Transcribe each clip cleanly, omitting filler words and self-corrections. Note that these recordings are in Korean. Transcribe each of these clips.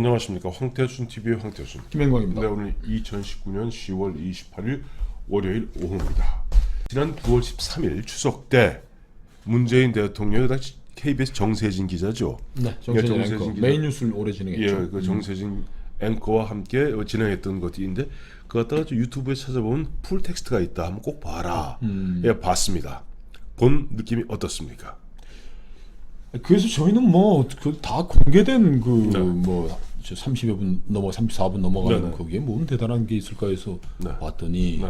안녕하십니까. 황태순 TV의 황태순 김행광입니다. 네, 오늘 2019년 10월 28일 월요일 오후입니다. 지난 9월 13일 추석 때 문재인 대통령이 KBS 정세진 기자죠. 네, 정세진 앵커. 메인 뉴스를 오래 진행했죠. 예, 그 정세진 앵커와 함께 진행했던 것인데 그 갖다가 유튜브에 찾아보면 풀 텍스트가 있다. 한번 꼭 봐라. 예, 봤습니다. 본 느낌이 어떻습니까? 그래서 저희는 뭐 다 공개된 그 네. 뭐 30여 분 넘어 34분 넘어가는 네네. 거기에 뭐 대단한 게 있을까 해서 네. 봤더니 네.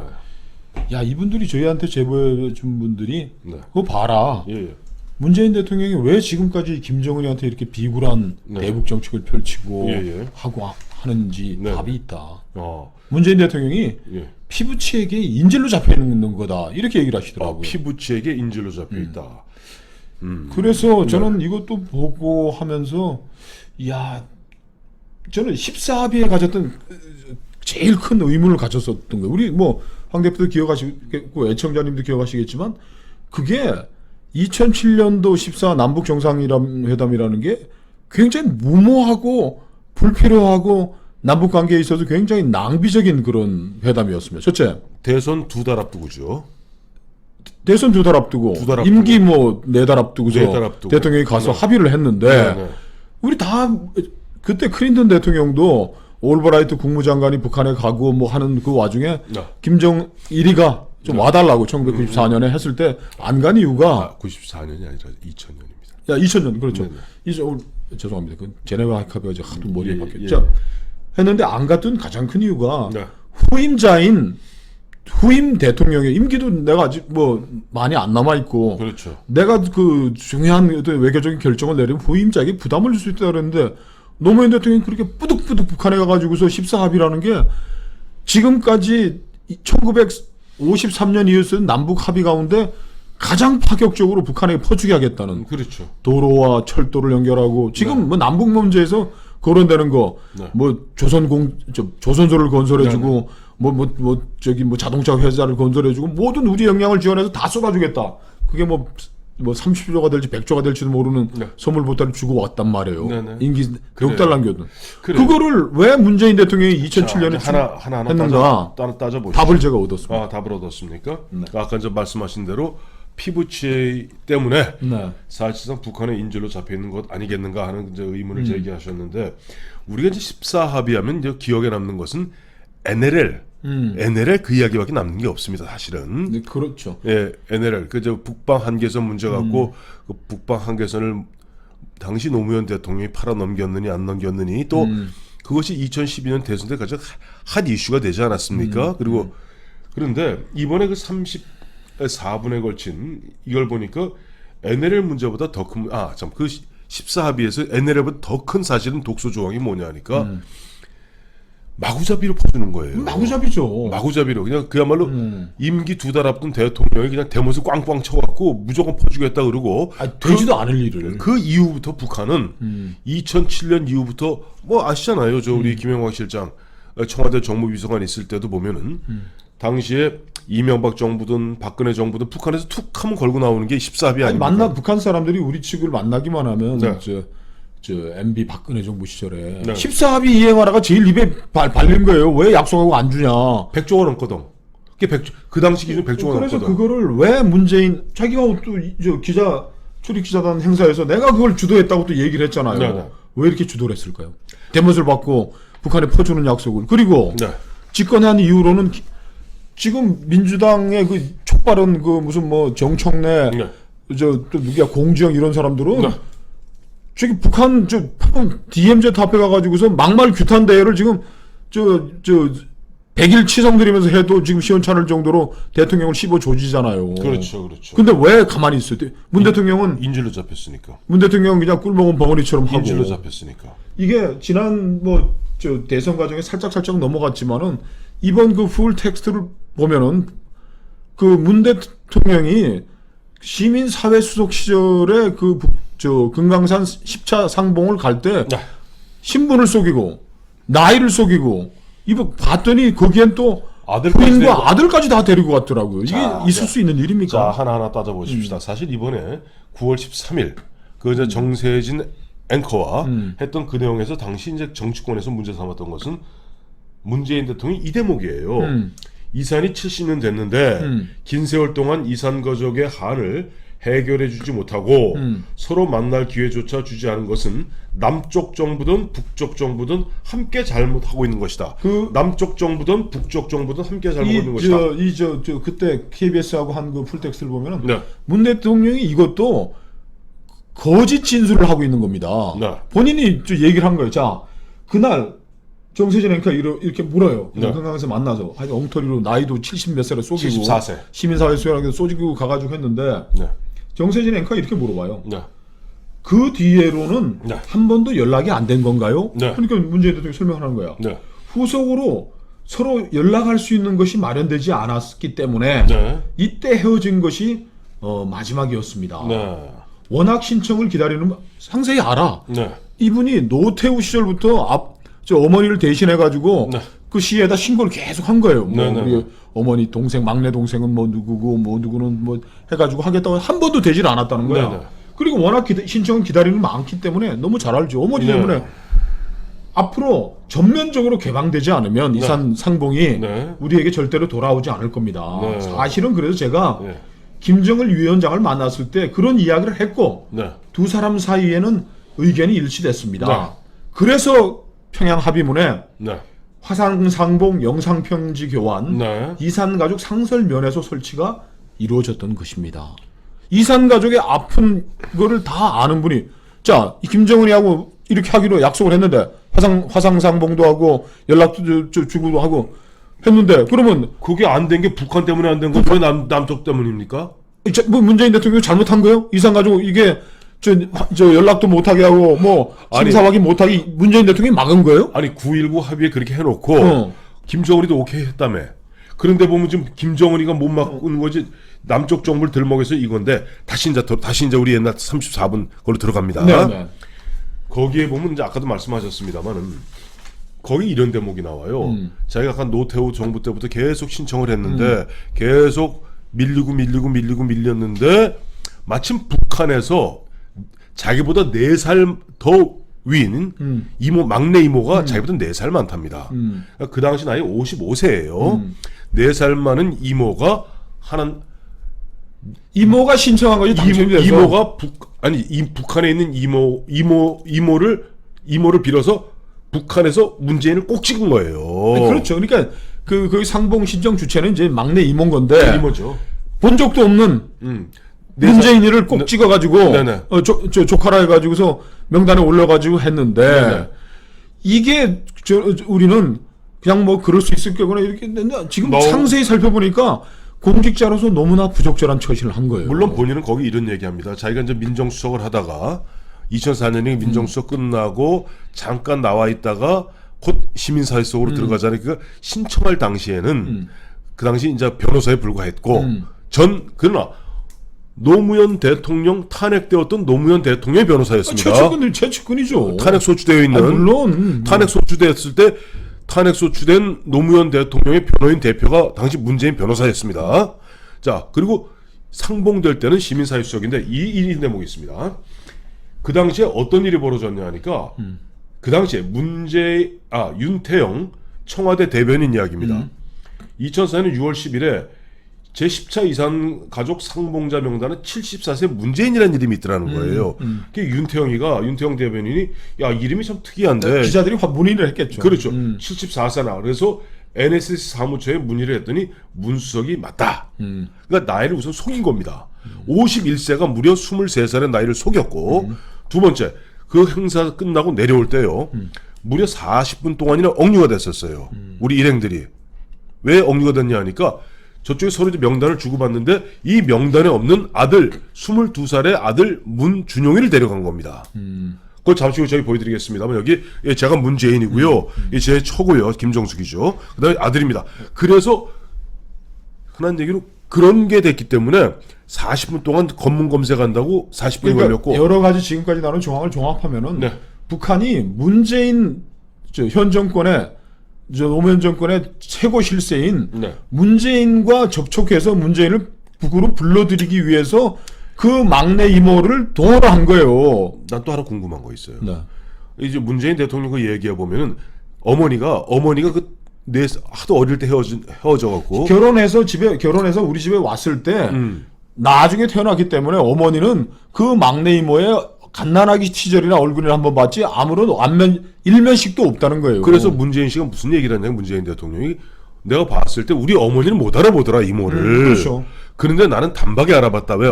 야, 이분들이 저희한테 제보해 준 분들이 네. 그거 봐라. 예, 예. 문재인 대통령이 왜 지금까지 김정은이한테 이렇게 비굴한 네. 대북 정책을 펼치고 예, 예. 하고 하는지 네. 답이 있다. 어, 문재인 대통령이 예. 피부치에게 인질로 잡혀 있는 거다. 이렇게 얘기를 하시더라고요. 피부치에게 인질로 잡혀 있다. 그래서 저는 이것도 보고 하면서 야, 저는 14합의에 가졌던 제일 큰 의문을 가졌었던 거예요. 우리 뭐 황 대표도 기억하시겠고 애청자님도 기억하시겠지만 그게 2007년도 14 남북 정상회담이라는 게 굉장히 무모하고 불필요하고 남북 관계에 있어서 굉장히 낭비적인 그런 회담이었습니다. 첫째, 대선 2달 앞두고죠. 대선 2달 앞두고, 두달 앞두고. 임기 뭐 4달 앞두고서 4달 앞두고. 대통령이 가서 네. 합의를 했는데 네, 네. 우리 다 그때 클린턴 대통령도 올브라이트 국무장관이 북한에 가고 뭐 하는 그 와중에 네. 김정일이가 좀 와달라고 1994년에 했을 때 안 간 이유가 94년이 아니라 2000년입니다. 야 2000년 그렇죠. 네네. 죄송합니다. 그 제네바 합의가 하도 머리에 예, 박혔죠. 했는데 안 갔던 가장 큰 이유가 네. 후임 대통령의 임기도 내가 아직 뭐 많이 안 남아 있고 그렇죠. 내가 그 중요한 어떤 외교적인 결정을 내리면 후임자에게 부담을 줄 수 있다 그랬는데 노무현 대통령이 그렇게 뿌득뿌득 북한에 가가지고서 14합의라는 게 지금까지 1953년 이후에 남북 합의 가운데 가장 파격적으로 북한에게 퍼주게 하겠다는 그렇죠. 도로와 철도를 연결하고 지금 네. 뭐 남북 문제에서 거론되는 거 네. 뭐 조선소를 건설해주고 뭐 자동차 회사를 건설해주고 모든 우리 역량을 지원해서 다 쏟아주겠다. 그게 뭐 30조가 될지 100조가 될지도 모르는 네. 선물 보따리 주고 왔단 말이에요. 네네. 임기 그래요. 6달 남겨둔. 그래요. 그거를 왜 문재인 대통령이 2007년에 하나 했는가 따져보시죠. 답을 제가 얻었습니다. 답을 얻었습니까? 네. 아까 이제 말씀하신 대로 피부치 때문에 네. 사실상 북한의 인질로 잡혀 있는 것 아니겠는가 하는 이제 의문을 제기하셨는데 우리가 이제 14합의하면 이제 기억에 남는 것은 NLL 그 이야기밖에 남는 게 없습니다. 사실은. 네, 그렇죠. 예, NLL 그저 북방 한계선 문제 갖고 그 북방 한계선을 당시 노무현 대통령이 팔아 넘겼느니 안 넘겼느니 또 그것이 2012년 대선 때 가장 핫 이슈가 되지 않았습니까? 그리고 그런데 이번에 그 34분에 걸친 이걸 보니까 NLL 문제보다 더 큰 그 14합의에서 NLL보다 더 큰 사실은 독소 조항이 뭐냐니까 마구잡이로 퍼주는 거예요. 마구잡이죠. 마구잡이로 그냥 그야말로 임기 2달 앞둔 대통령이 그냥 대못을 꽝꽝 쳐갖고 무조건 퍼주겠다 그러고 되지도 않을 일을. 그 이후부터 북한은 2007년 이후부터 뭐 아시잖아요. 저 우리 김영광 실장 청와대 정무비서관 있을 때도 보면은 당시에 이명박 정부든 박근혜 정부든 북한에서 툭 하면 걸고 나오는 게 14합의 아닙니까? 북한 사람들이 우리 측을 만나기만 하면 네. 저 MB 박근혜 정부 시절에 네. 14합의 이행하라가 제일 입에 발린 거예요. 왜 약속하고 안 주냐. 100조가 넘거든. 그게 100조, 그 당시 기준 100조가 그래서 넘거든. 그거를 왜 문재인 자기가 또 출입 기자단 행사에서 내가 그걸 주도했다고 또 얘기를 했잖아요. 네, 네. 왜 이렇게 주도를 했을까요? 대못을 받고 북한에 퍼주는 약속을. 그리고 네. 집권한 이후로는 지금 민주당의 그 촉발은 그 무슨 뭐 정청래 네. 또 누구야 공주영 이런 사람들은 네. 저기 북한 DMZ 앞에 가가지고서 막말 규탄 대회를 지금 100일 치성드리면서 해도 지금 시원찮을 정도로 대통령을 씹어조지잖아요. 그렇죠, 그렇죠. 근데 왜 가만히 있어요? 문 대통령은 인질로 잡혔으니까. 문 대통령은 그냥 꿀먹은 벙어리처럼 하고 인질로 잡혔으니까. 이게 지난 대선 과정에 살짝 넘어갔지만은 이번 그 풀 텍스트를 보면은 그 문 대통령이 시민사회 수석 시절에 금강산 10차 상봉을 갈 때 네. 신분을 속이고 나이를 속이고 이거 봤더니 거기엔 또 부인과 아들까지 다 데리고 갔더라고요. 이게 있을 수 있는 일입니까? 자, 하나하나 따져보십시다. 사실 이번에 9월 13일 그 이제 정세진 앵커와 했던 그 내용에서 당시 이제 정치권에서 문제 삼았던 것은 문재인 대통령이 이 대목이에요. 이산이 70년 됐는데 긴 세월 동안 이산 가족의 한을 해결해주지 못하고 서로 만날 기회조차 주지 않은 것은 남쪽 정부든 북쪽 정부든 함께 잘못하고 있는 것이다. 남쪽 정부든 북쪽 정부든 함께 잘못하고 있는 것이다. 그때 KBS하고 한 그 풀텍스트를 보면은 네. 문 대통령이 이것도 거짓 진술을 하고 있는 겁니다. 네. 본인이 얘기를 한 거예요. 자, 그날 정세진 앵커가 이렇게 물어요. 네. 한강에서 만나서 하여튼 엉터리로 나이도 70 몇 살에 쏘기고 74세. 시민사회수행하게 쏘지고 가가지고 했는데 네. 정세진 앵커가 이렇게 물어봐요. 네. 그 뒤에로는 네. 한 번도 연락이 안 된 건가요? 네. 그러니까 문재인 대통령이 설명하는 거야. 네. 후속으로 서로 연락할 수 있는 것이 마련되지 않았기 때문에 네. 이때 헤어진 것이 마지막이었습니다. 네. 워낙 신청을 기다리는 상세히 알아. 네. 이분이 노태우 시절부터 어머니를 대신해 가지고 네. 그 시에다 신고를 계속 한 거예요. 네, 네, 우리 네. 어머니 동생 막내 동생은 뭐 누구고 뭐 누구는 뭐 해가지고 하겠다고 한 번도 되질 않았다는 거야. 네, 네. 그리고 워낙 신청을 기다리는 많기 때문에 너무 잘 알죠. 어머니 네. 때문에 앞으로 전면적으로 개방되지 않으면 네. 이산 상봉이 네. 우리에게 절대로 돌아오지 않을 겁니다. 네. 사실은 그래서 제가 네. 김정일 위원장을 만났을 때 그런 이야기를 했고 네. 두 사람 사이에는 의견이 일치됐습니다. 네. 그래서 평양 합의문에 네. 화상상봉 영상평지 교환 네. 이산가족 상설면에서 설치가 이루어졌던 것입니다. 이산가족의 아픈 거를 다 아는 분이 이 김정은이하고 이렇게 하기로 약속을 했는데 화상상봉도 하고 연락도 주고도 하고 했는데 그러면 그게 안 된 게 북한 때문에 안 된 건 왜 남쪽 때문입니까? 뭐 문재인 대통령이 잘못한 거예요? 이산가족 이게 저 연락도 못하게 하고 뭐 심사 확인 못하게 문재인 대통령이 막은 거예요? 아니 9.19 합의에 그렇게 해놓고 김정은이도 오케이 했다며. 그런데 보면 지금 김정은이가 못 막는 거지 남쪽 정부를 들먹여서 이건데 다시 이제 우리 옛날 34분 걸로 들어갑니다. 네. 거기에 보면 이제 아까도 말씀하셨습니다만은 거기 이런 대목이 나와요. 자기가 아까 노태우 정부 때부터 계속 신청을 했는데 계속 밀렸는데 마침 북한에서 자기보다 4살 더 위인 막내 이모가 자기보다 4살 많답니다. 그러니까 그 당시 나이 55세예요. 4살 많은 이모가 이모가 신청한 거지 당첨이 돼서. 이모가 북한에 있는 이모를 빌어서 북한에서 문재인을 꼭 찍은 거예요. 그렇죠. 그러니까 그 상봉 신청 주체는 이제 막내 이모인 건데 이모죠. 본 적도 없는 문재인이를 꼭 찍어가지고 조카라 해가지고서 명단에 올려가지고 했는데 네네. 이게 우리는 그냥 뭐 그럴 수 있을 거구나 이렇게 했는데 지금 상세히 살펴보니까 공직자로서 너무나 부적절한 처신을 한 거예요. 물론 본인은 거기 이런 얘기합니다. 자기가 이제 민정수석을 하다가 2004년에 민정수석 끝나고 잠깐 나와 있다가 곧 시민사회 속으로 들어가잖아요. 그러니까 신청할 당시에는 그 당시 이제 변호사에 불과했고 그러나 노무현 대통령 탄핵되었던 노무현 대통령의 변호사였습니다. 최측근이죠. 탄핵 소추되어 있는 물론 탄핵 소추됐을 때 탄핵 소추된 노무현 대통령의 변호인 대표가 당시 문재인 변호사였습니다. 자, 그리고 상봉될 때는 시민사회 수석인데 이 대목이 있습니다. 그 당시에 어떤 일이 벌어졌냐 하니까 그 당시에 윤태영 청와대 대변인 이야기입니다. 2004년 6월 10일에 제10차 이산 가족 상봉자 명단에 74세 문재인이라는 이름이 있더라는 거예요. 그 윤태영 대변인이 이름이 참 특이한데 기자들이 문의를 했겠죠. 그렇죠. 74세나 그래서 NSC 사무처에 문의를 했더니 문수석이 맞다. 그러니까 나이를 우선 속인 겁니다. 51세가 무려 23살의 나이를 속였고 두 번째 그 행사 끝나고 내려올 때요. 무려 40분 동안이나 억류가 됐었어요. 우리 일행들이. 왜 억류가 됐냐 하니까 저쪽에 서로 명단을 주고받는데 이 명단에 없는 아들 22살의 아들 문준용이를 데려간 겁니다. 그걸 잠시 후에 저희 보여드리겠습니다만 여기 제가 문재인이고요. 제 처고요. 김정숙이죠. 그다음에 아들입니다. 그래서 흔한 얘기로 그런 게 됐기 때문에 40분 동안 검문 검색한다고 40분이 걸렸고 여러 가지 지금까지 나눈 정황을 종합하면은 네. 북한이 문재인 현 정권의 노무현 정권의 최고 실세인 네. 문재인과 접촉해서 문재인을 북으로 불러들이기 위해서 그 막내 이모를 동원을 한 거예요. 난 또 하나 궁금한 거 있어요. 네. 이제 문재인 대통령 그 얘기해 보면은 어머니가 내 하도 어릴 때 헤어져갖고 결혼해서 우리 집에 왔을 때 나중에 태어났기 때문에 어머니는 그 막내 이모의 갓난아기 시절이나 얼굴을 한번 봤지 아무런 일면식도 없다는 거예요. 그래서 문재인 씨가 무슨 얘기를 했냐면 문재인 대통령이 내가 봤을 때 우리 어머니는 못 알아보더라 이모를. 그렇죠. 그런데 나는 단박에 알아봤다. 왜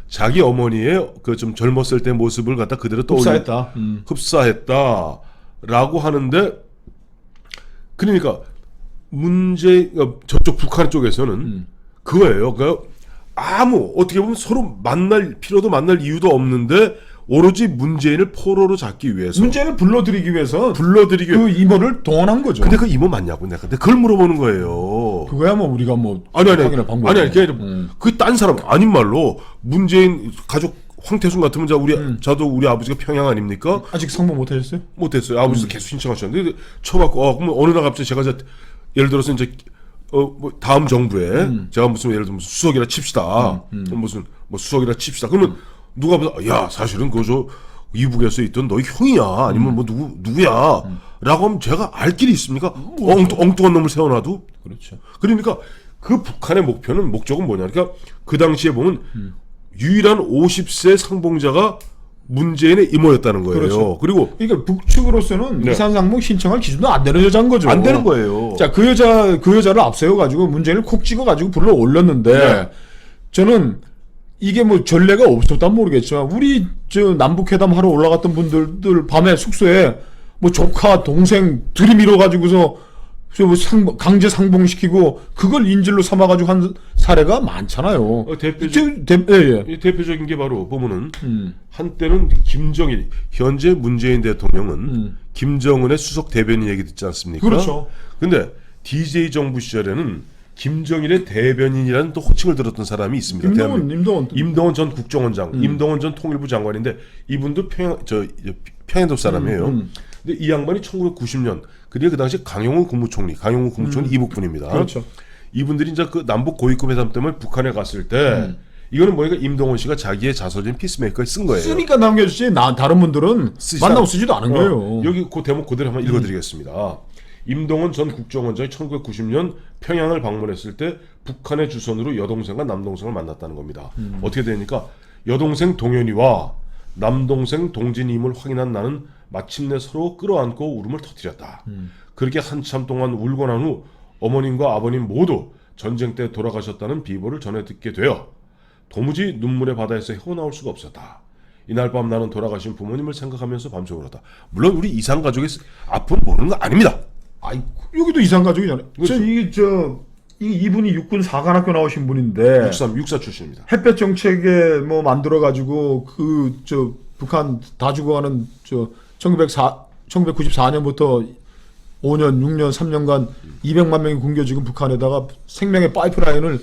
자기 어머니의 그 좀 젊었을 때 모습을 갖다 그대로 흡사했다. 흡사했다라고 하는데 그러니까 저쪽 북한 쪽에서는 그거예요. 그러니까 어떻게 보면 서로 만날 필요도 만날 이유도 없는데 오로지 문재인을 포로로 잡기 위해서 문재인을 불러들이기 위해서 그 이모를 동원한 거죠. 근데 그 이모 맞냐고 내가 근데 그걸 물어보는 거예요. 그거야 뭐 우리가 뭐 확인할 방법이 아니 그 딴 사람 아닌 말로 문재인 가족 황태순 같으면 저도 우리 아버지가 평양 아닙니까? 아직 상봉 못 하셨어요? 못했어요. 아버지도 계속 신청하셨는데 쳐갖고 그럼 어느 날 갑자기 제가 예를 들어서 이제 뭐 다음 정부에 제가 무슨 예를 들면 수석이라 칩시다. 무슨 뭐 수석이라 칩시다. 그러면 누가 보다 야 사실은 그저 이북에서 있던 너희 형이야 아니면 뭐 누구야 라고 하면 제가 알 길이 있습니까? 엉뚱한 놈을 세워놔도. 그렇죠. 그러니까 그 북한의 목적은 뭐냐? 그러니까 그 당시에 보면 유일한 50세 상봉자가 문재인의 이모였다는 거예요. 그렇죠. 그러니까 북측으로서는 네. 이산상봉 신청할 기준도 안 되는 여자인 거죠. 안 되는 거예요. 자, 그 여자를 앞세워 가지고 문재인을 콕 찍어 가지고 불러 올렸는데 네. 저는 이게 뭐 전례가 없었단 모르겠지만 우리 저 남북회담 하러 올라갔던 분들 밤에 숙소에 뭐 조카 동생 들이밀어 가지고서 강제 상봉시키고 그걸 인질로 삼아 가지고 한 사례가 많잖아요. 대표적인 게 바로 보면은 한때는 김정일 현재 문재인 대통령은 김정은의 수석 대변인 얘기 듣지 않습니까? 그렇죠. 근데 DJ 정부 시절에는 김정일의 대변인이라는 또 호칭을 들었던 사람이 있습니다. 임동원 전 국정원장, 임동원 전 통일부 장관인데 이분도 평양도 사람이에요. 근데 이 양반이 1990년 그리고 그 당시 강용훈 국무총리 이북 분입니다. 그렇죠. 이분들이 이제 그 남북 고위급 회담 때문에 북한에 갔을 때 이거는 뭐니까 임동원 씨가 자기의 자서전 피스메이커에 쓴 거예요. 쓰니까 남겨주지 다른 분들은 만나고 쓰지도 않은 거예요. 여기 그 대목 그대로 한번 읽어드리겠습니다. 임동원 전 국정원장이 1990년 평양을 방문했을 때 북한의 주선으로 여동생과 남동생을 만났다는 겁니다. 어떻게 되니까 여동생 동현이와 남동생 동진임을 확인한 나는 마침내 서로 끌어안고 울음을 터뜨렸다. 그렇게 한참 동안 울고 난 후 어머님과 아버님 모두 전쟁 때 돌아가셨다는 비보를 전해 듣게 되어 도무지 눈물의 바다에서 헤어나올 수가 없었다. 이날 밤 나는 돌아가신 부모님을 생각하면서 밤새 울었다. 물론 우리 이산 가족의 아픔 모르는 거 아닙니다. 아이 여기도 이산 가족이잖아요. 그렇죠. 이분이 육군 사관학교 나오신 분인데 육사 출신입니다. 햇볕 정책에 뭐 만들어 가지고 북한 다 죽어가는 1994년부터 5년, 6년, 3년간 200만 명이 굶겨 지금 북한에다가 생명의 파이프라인을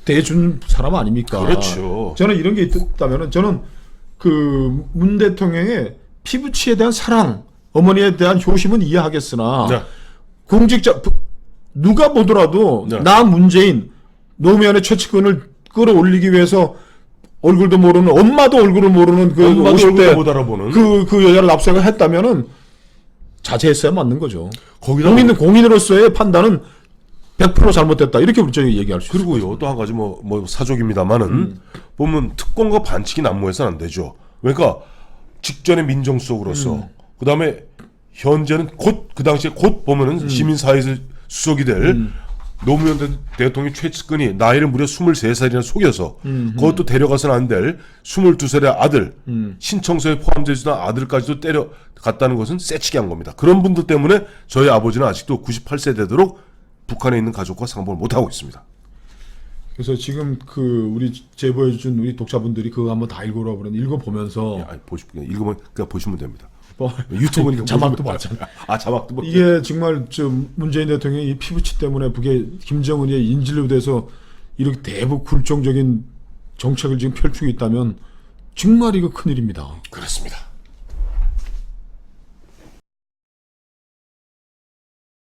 대준 사람 아닙니까? 그렇죠. 저는 이런 게 있다면은 저는 그 문 대통령의 피부치에 대한 사랑, 어머니에 대한 효심은 이해하겠으나 네. 공직자 누가 보더라도 네. 나 문재인 노무현의 최측근을 끌어올리기 위해서 얼굴도 모르는 엄마도 얼굴을 모르는 그 50대 못 알아보는 그 여자를 납세를 했다면은 자제했어야 맞는 거죠. 거기다 공인으로서의 판단은 100% 잘못됐다 이렇게 저희 얘기할 수 있어요. 그리고요 또 한 가지 뭐 사족입니다만은 보면 특권과 반칙이 난무해서는 안 되죠. 그러니까 직전에 민정수석으로서 그 다음에 현재는 그 당시에 곧 보면은 시민사회에서 수석이 될 노무현 대통령 최측근이 나이를 무려 23살이나 속여서 그것도 데려가서는 안 될 22살의 아들 신청서에 포함되지도 않은 아들까지도 때려갔다는 것은 세치게 한 겁니다. 그런 분들 때문에 저희 아버지는 아직도 98세 되도록 북한에 있는 가족과 상봉을 못하고 있습니다. 그래서 지금 우리 제보해준 우리 독자분들이 그거 한번 다 읽어보라고 그러는데 읽어보면서 읽으면 그냥 보시면 됩니다. 유튜브니까 자막도 봤잖아요. 자막도 뭐 이게 정말 문재인 대통령이 피부치 때문에 북에 김정은의 인질로 돼서 이렇게 대북 굴종적인 정책을 지금 펼치고 있다면 정말 이거 큰일입니다. 그렇습니다.